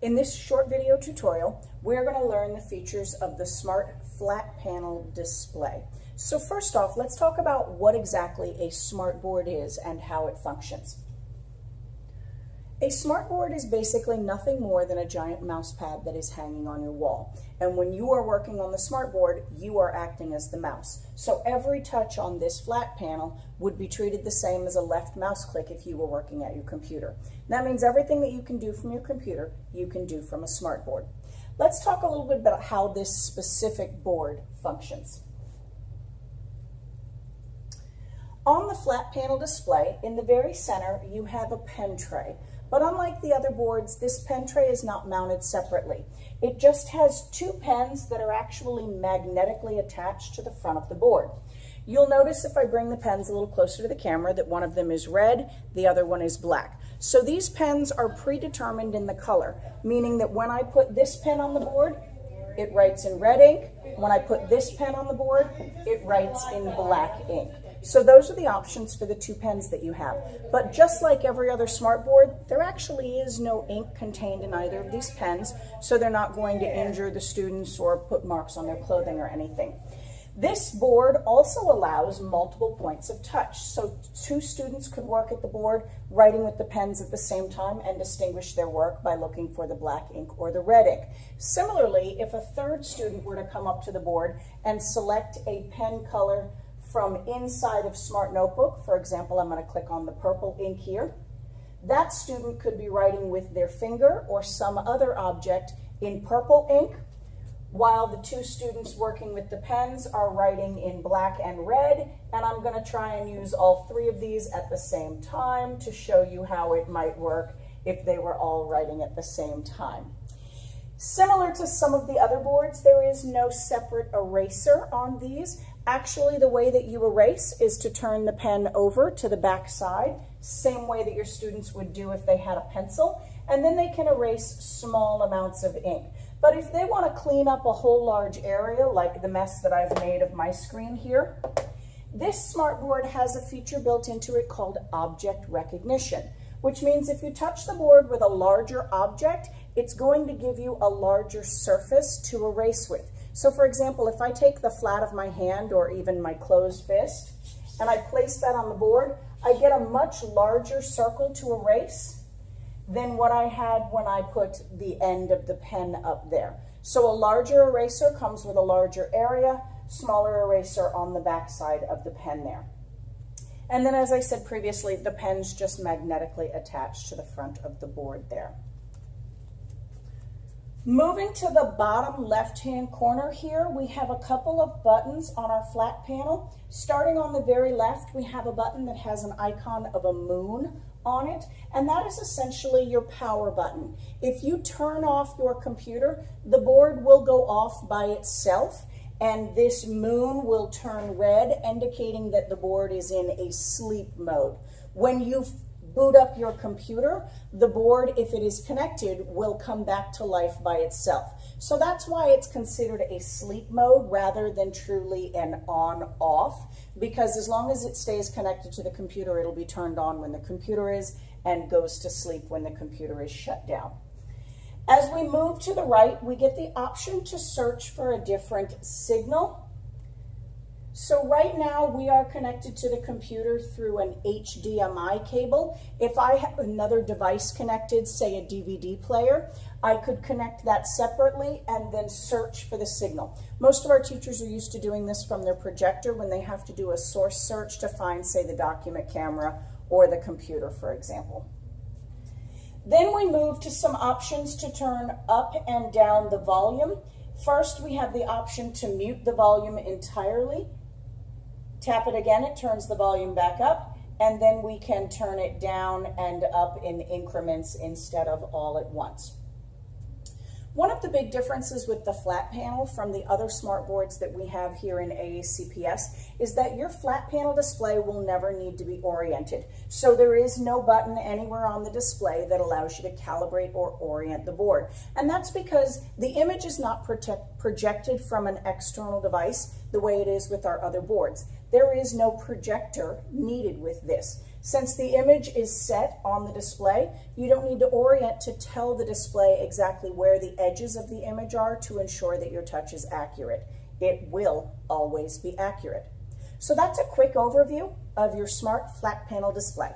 In this short video tutorial, we're going to learn the features of the Smart Flat Panel Display. So first off, let's talk about what exactly a smartboard is and how it functions. A smartboard is basically nothing more than a giant mouse pad that is hanging on your wall. And when you are working on the smartboard, you are acting as the mouse. So every touch on this flat panel would be treated the same as a left mouse click if you were working at your computer. That means everything that you can do from your computer, you can do from a smartboard. Let's talk a little bit about how this specific board functions. On the flat panel display, in the very center, you have a pen tray. But unlike the other boards, this pen tray is not mounted separately. It just has two pens that are actually magnetically attached to the front of the board. You'll notice if I bring the pens a little closer to the camera that one of them is red, the other one is black. So these pens are predetermined in the color, meaning that when I put this pen on the board, it writes in red ink. When I put this pen on the board, it writes in black ink. So those are the options for the two pens that you have. But just like every other smartboard, there actually is no ink contained in either of these pens, so they're not going to injure the students or put marks on their clothing or anything. This board also allows multiple points of touch. So two students could work at the board writing with the pens at the same time and distinguish their work by looking for the black ink or the red ink. Similarly, if a third student were to come up to the board and select a pen color from inside of Smart Notebook, for example, I'm going to click on the purple ink here, that student could be writing with their finger or some other object in purple ink, while the two students working with the pens are writing in black and red, and I'm going to try and use all three of these at the same time to show you how it might work if they were all writing at the same time. Similar to some of the other boards, there is no separate eraser on these. Actually, the way that you erase is to turn the pen over to the back side, same way that your students would do if they had a pencil, and then they can erase small amounts of ink. But if they want to clean up a whole large area, like the mess that I've made of my screen here, this smartboard has a feature built into it called object recognition, which means if you touch the board with a larger object, it's going to give you a larger surface to erase with. So for example, if I take the flat of my hand or even my closed fist and I place that on the board, I get a much larger circle to erase than what I had when I put the end of the pen up there. So a larger eraser comes with a larger area, smaller eraser on the back side of the pen there. And then, as I said previously, the pen's just magnetically attached to the front of the board there. Moving to the bottom left-hand corner here, we have a couple of buttons on our flat panel. Starting on the very left, we have a button that has an icon of a moon on it, and that is essentially your power button. If you turn off your computer, the board will go off by itself, and this moon will turn red, indicating that the board is in a sleep mode. When you boot up your computer, the board, if it is connected, will come back to life by itself. So that's why it's considered a sleep mode rather than truly an on-off, because as long as it stays connected to the computer, it'll be turned on when the computer is and goes to sleep when the computer is shut down. As we move to the right, we get the option to search for a different signal. So right now we are connected to the computer through an HDMI cable. If I have another device connected, say a DVD player, I could connect that separately and then search for the signal. Most of our teachers are used to doing this from their projector when they have to do a source search to find, say, the document camera or the computer, for example. Then we move to some options to turn up and down the volume. First, we have the option to mute the volume entirely. Tap it again, it turns the volume back up, and then we can turn it down and up in increments instead of all at once. One of the big differences with the flat panel from the other smart boards that we have here in AACPS is that your flat panel display will never need to be oriented. So there is no button anywhere on the display that allows you to calibrate or orient the board. And that's because the image is not projected from an external device. the way it is with our other boards. There is no projector needed with this. Since the image is set on the display, you don't need to orient to tell the display exactly where the edges of the image are to ensure that your touch is accurate. It will always be accurate. So that's a quick overview of your smart flat panel display.